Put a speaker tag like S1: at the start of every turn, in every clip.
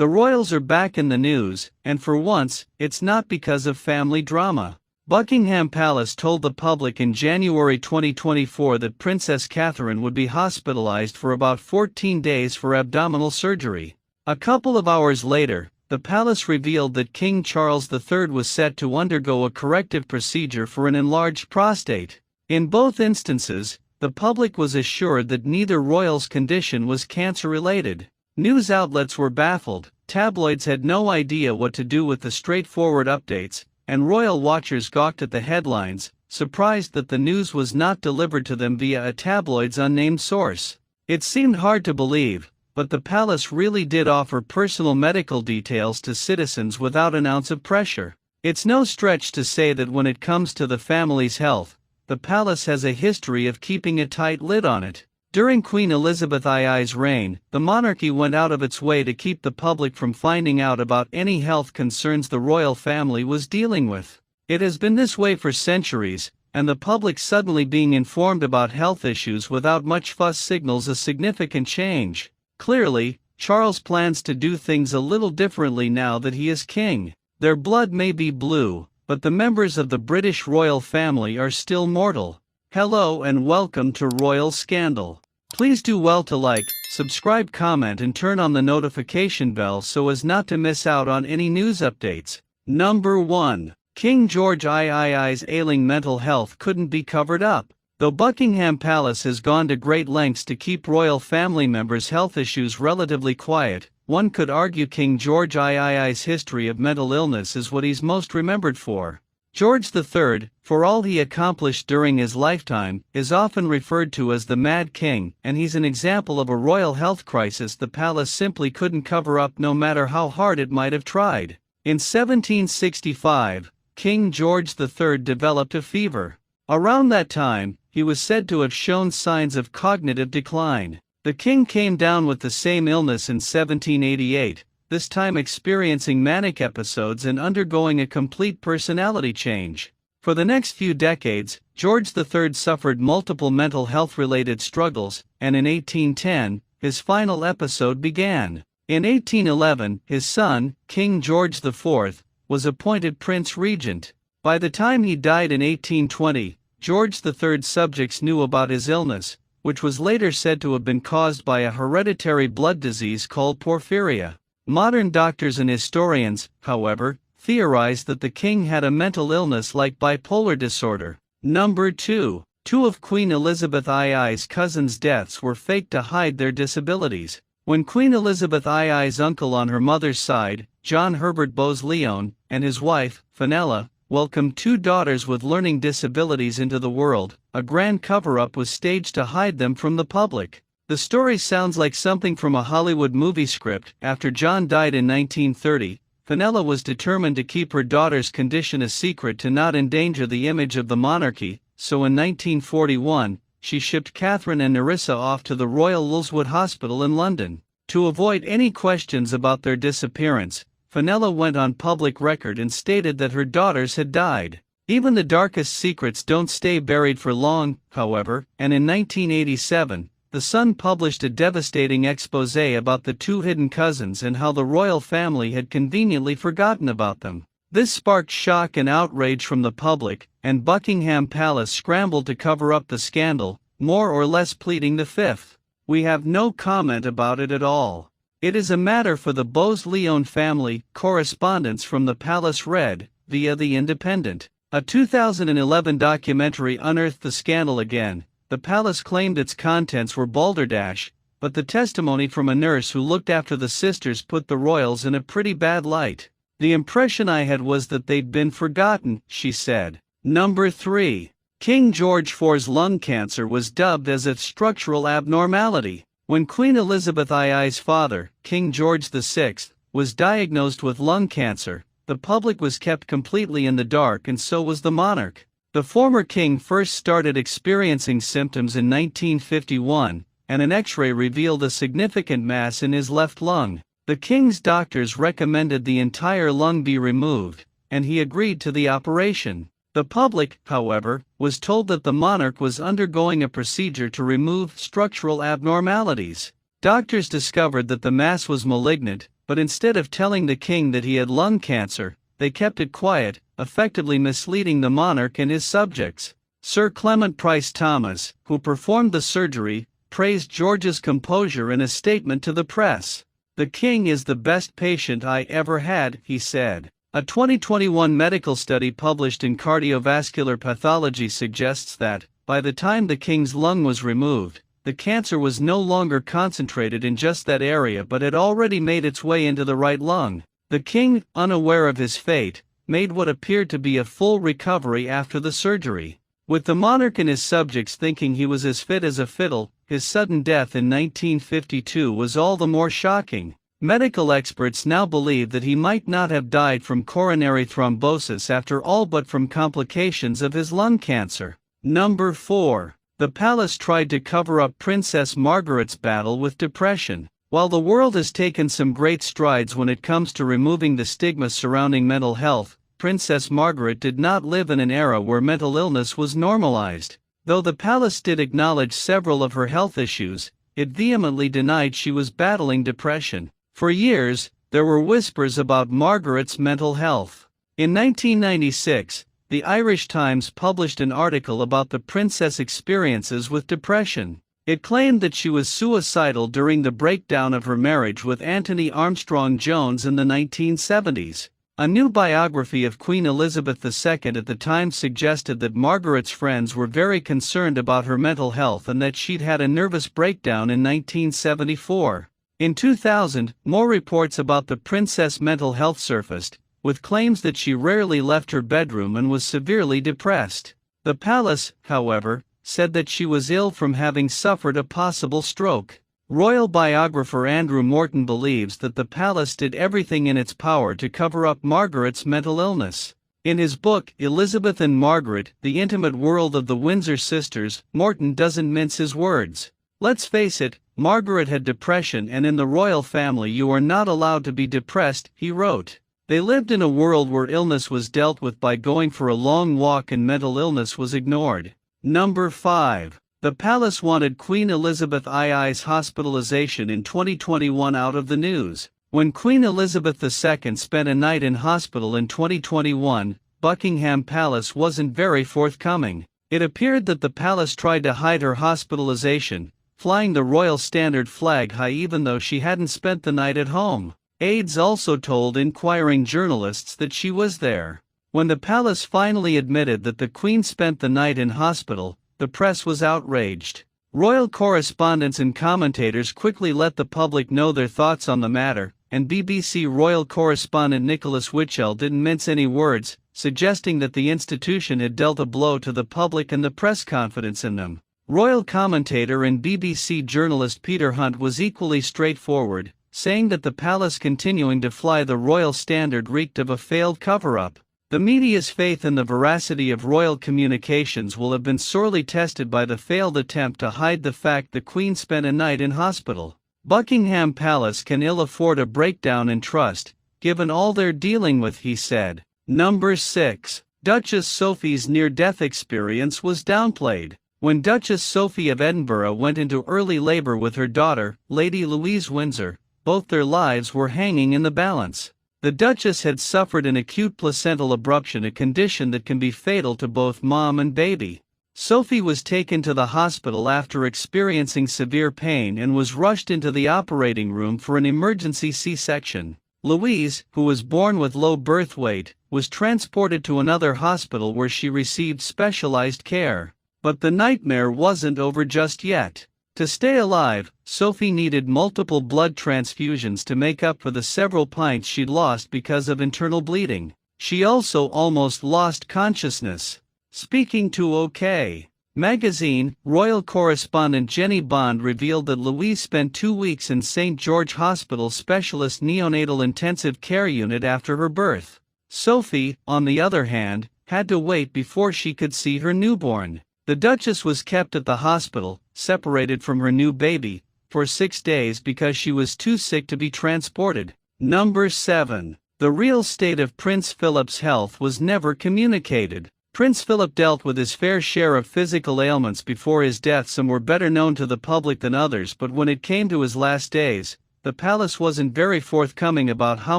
S1: The royals are back in the news, and for once, it's not because of family drama. Buckingham Palace told the public in January 2024 that Princess Catherine would be hospitalized for about 14 days for abdominal surgery. A couple of hours later, the palace revealed that King Charles III was set to undergo a corrective procedure for an enlarged prostate. In both instances, the public was assured that neither royal's condition was cancer-related. News outlets were baffled, tabloids had no idea what to do with the straightforward updates, and royal watchers gawked at the headlines, surprised that the news was not delivered to them via a tabloid's unnamed source. It seemed hard to believe, but the palace really did offer personal medical details to citizens without an ounce of pressure. It's no stretch to say that when it comes to the family's health, the palace has a history of keeping a tight lid on it. During Queen Elizabeth II's reign, the monarchy went out of its way to keep the public from finding out about any health concerns the royal family was dealing with. It has been this way for centuries, and the public suddenly being informed about health issues without much fuss signals a significant change. Clearly, Charles plans to do things a little differently now that he is king. Their blood may be blue, but the members of the British royal family are still mortal. Hello and welcome to Royal Scandal. Please do well to like, subscribe, comment and turn on the notification bell so as not to miss out on any news updates. Number 1. King George III's ailing mental health couldn't be covered up. Though Buckingham Palace has gone to great lengths to keep royal family members' health issues relatively quiet, one could argue King George III's history of mental illness is what he's most remembered for. George III, for all he accomplished during his lifetime, is often referred to as the Mad King, and he's an example of a royal health crisis the palace simply couldn't cover up no matter how hard it might have tried. In 1765, King George III developed a fever. Around that time, he was said to have shown signs of cognitive decline. The king came down with the same illness in 1788, this time experiencing manic episodes and undergoing a complete personality change. For the next few decades, George III suffered multiple mental health-related struggles, and in 1810, his final episode began. In 1811, his son, King George IV, was appointed Prince Regent. By the time he died in 1820, George III's subjects knew about his illness, which was later said to have been caused by a hereditary blood disease called porphyria. Modern doctors and historians, however, theorize that the king had a mental illness like bipolar disorder. Number 2. Two of Queen Elizabeth II's cousins' deaths were faked to hide their disabilities. When Queen Elizabeth II's uncle on her mother's side, John Herbert Bowes-Lyon, and his wife, Fenella, welcomed two daughters with learning disabilities into the world, a grand cover-up was staged to hide them from the public. The story sounds like something from a Hollywood movie script. After John died in 1930, Fenella was determined to keep her daughter's condition a secret to not endanger the image of the monarchy, so in 1941, she shipped Catherine and Nerissa off to the Royal Lulswood Hospital in London. To avoid any questions about their disappearance, Fenella went on public record and stated that her daughters had died. Even the darkest secrets don't stay buried for long, however, and in 1987, The Sun published a devastating exposé about the two hidden cousins and how the royal family had conveniently forgotten about them. This sparked shock and outrage from the public, and Buckingham Palace scrambled to cover up the scandal, more or less pleading the fifth. "We have no comment about it at all. It is a matter for the Bowes-Lyon family," correspondents from the palace read, via The Independent. A 2011 documentary unearthed the scandal again. The palace claimed its contents were balderdash, but the testimony from a nurse who looked after the sisters put the royals in a pretty bad light. "The impression I had was that they'd been forgotten," she said. Number 3. King George IV's lung cancer was dubbed as a structural abnormality. When Queen Elizabeth II's father, King George VI, was diagnosed with lung cancer, the public was kept completely in the dark, and so was the monarch. The former king first started experiencing symptoms in 1951, and an X-ray revealed a significant mass in his left lung. The king's doctors recommended the entire lung be removed, and he agreed to the operation. The public, however, was told that the monarch was undergoing a procedure to remove structural abnormalities. Doctors discovered that the mass was malignant, but instead of telling the king that he had lung cancer, they kept it quiet, effectively misleading the monarch and his subjects. Sir Clement Price Thomas, who performed the surgery, praised George's composure in a statement to the press. "The king is the best patient I ever had," he said. A 2021 medical study published in Cardiovascular Pathology suggests that, by the time the king's lung was removed, the cancer was no longer concentrated in just that area but had already made its way into the right lung. The king, unaware of his fate, made what appeared to be a full recovery after the surgery. With the monarch and his subjects thinking he was as fit as a fiddle, his sudden death in 1952 was all the more shocking. Medical experts now believe that he might not have died from coronary thrombosis after all but from complications of his lung cancer. Number 4. The palace tried to cover up Princess Margaret's battle with depression. While the world has taken some great strides when it comes to removing the stigma surrounding mental health, Princess Margaret did not live in an era where mental illness was normalized. Though the palace did acknowledge several of her health issues, it vehemently denied she was battling depression. For years, there were whispers about Margaret's mental health. In 1996, the Irish Times published an article about the princess' experiences with depression. It claimed that she was suicidal during the breakdown of her marriage with Anthony Armstrong Jones in the 1970s. A new biography of Queen Elizabeth II at the time suggested that Margaret's friends were very concerned about her mental health and that she'd had a nervous breakdown in 1974. In 2000, more reports about the princess' mental health surfaced, with claims that she rarely left her bedroom and was severely depressed. The palace, however, said that she was ill from having suffered a possible stroke. Royal biographer Andrew Morton believes that the palace did everything in its power to cover up Margaret's mental illness. In his book, Elizabeth and Margaret, The Intimate World of the Windsor Sisters, Morton doesn't mince his words. "Let's face it, Margaret had depression, and in the royal family you are not allowed to be depressed," he wrote. They lived in a world where illness was dealt with by going for a long walk and mental illness was ignored. Number 5. The palace wanted Queen Elizabeth II's hospitalization in 2021 out of the news. When Queen Elizabeth II spent a night in hospital in 2021, Buckingham Palace wasn't very forthcoming. It appeared that the palace tried to hide her hospitalization, flying the royal standard flag high even though she hadn't spent the night at home. Aides also told inquiring journalists that she was there. When the palace finally admitted that the Queen spent the night in hospital, the press was outraged. Royal correspondents and commentators quickly let the public know their thoughts on the matter, and BBC royal correspondent Nicholas Witchell didn't mince any words, suggesting that the institution had dealt a blow to the public and the press confidence in them. Royal commentator and BBC journalist Peter Hunt was equally straightforward, saying that the palace continuing to fly the royal standard reeked of a failed cover-up. The media's faith in the veracity of royal communications will have been sorely tested by the failed attempt to hide the fact the Queen spent a night in hospital. Buckingham Palace can ill afford a breakdown in trust, given all they're dealing with, he said. Number 6. Duchess Sophie's near-death experience was downplayed. When Duchess Sophie of Edinburgh went into early labor with her daughter, Lady Louise Windsor, both their lives were hanging in the balance. The Duchess had suffered an acute placental abruption, a condition that can be fatal to both mom and baby. Sophie was taken to the hospital after experiencing severe pain and was rushed into the operating room for an emergency C-section. Louise, who was born with low birth weight, was transported to another hospital where she received specialized care. But the nightmare wasn't over just yet. To stay alive, Sophie needed multiple blood transfusions to make up for the several pints she'd lost because of internal bleeding. She also almost lost consciousness. Speaking to OK! Magazine, royal correspondent Jenny Bond revealed that Louise spent 2 weeks in St. George Hospital Specialist Neonatal Intensive Care Unit after her birth. Sophie, on the other hand, had to wait before she could see her newborn. The Duchess was kept at the hospital, separated from her new baby, for 6 days because she was too sick to be transported. Number 7. The real state of Prince Philip's health was never communicated. Prince Philip dealt with his fair share of physical ailments before his death. Some were better known to the public than others, but when it came to his last days, the palace wasn't very forthcoming about how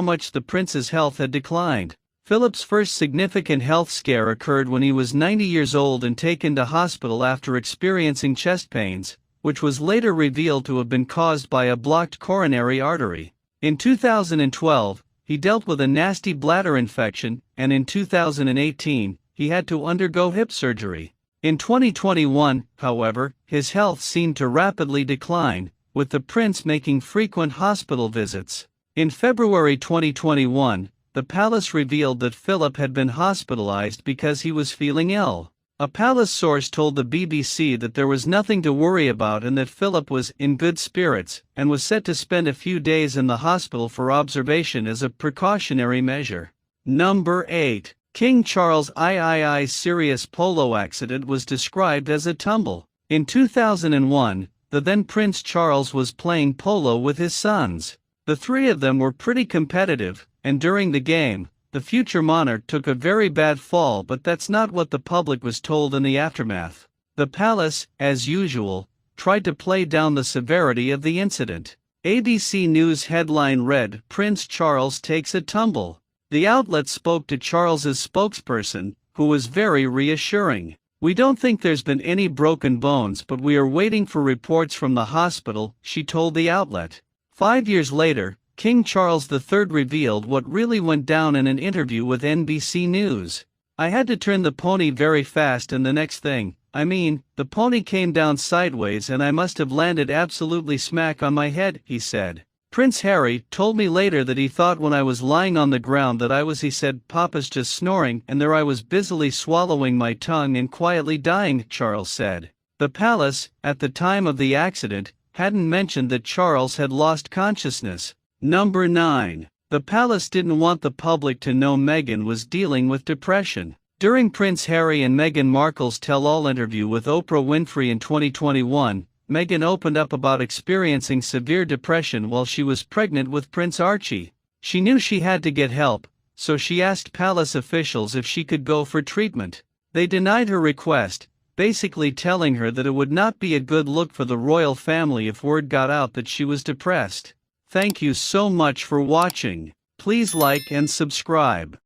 S1: much the prince's health had declined. Philip's first significant health scare occurred when he was 90 years old and taken to hospital after experiencing chest pains, which was later revealed to have been caused by a blocked coronary artery. In 2012, he dealt with a nasty bladder infection, and in 2018, he had to undergo hip surgery. In 2021, however, his health seemed to rapidly decline, with the prince making frequent hospital visits. In February 2021, the palace revealed that Philip had been hospitalized because he was feeling ill. A palace source told the BBC that there was nothing to worry about and that Philip was in good spirits and was set to spend a few days in the hospital for observation as a precautionary measure. Number 8. King Charles III's serious polo accident was described as a tumble. In 2001, the then Prince Charles was playing polo with his sons. The three of them were pretty competitive, and during the game, the future monarch took a very bad fall, but that's not what the public was told in the aftermath. The palace, as usual, tried to play down the severity of the incident. ABC News headline read, "Prince Charles takes a tumble." The outlet spoke to Charles's spokesperson, who was very reassuring. "We don't think there's been any broken bones, but we are waiting for reports from the hospital," she told the outlet. 5 years later, King Charles III revealed what really went down in an interview with NBC News. "I had to turn the pony very fast, and the next thing, the pony came down sideways and I must have landed absolutely smack on my head," he said. Prince Harry told me later that he thought when I was lying on the ground that he said, "Papa's just snoring," and there I was busily swallowing my tongue and quietly dying, Charles said. The palace, at the time of the accident, hadn't mentioned that Charles had lost consciousness. Number 9. The palace didn't want the public to know Meghan was dealing with depression. During Prince Harry and Meghan Markle's tell-all interview with Oprah Winfrey in 2021, Meghan opened up about experiencing severe depression while she was pregnant with Prince Archie. She knew she had to get help, so she asked palace officials if she could go for treatment. They denied her request, basically telling her that it would not be a good look for the royal family if word got out that she was depressed. Thank you so much for watching. Please like and subscribe.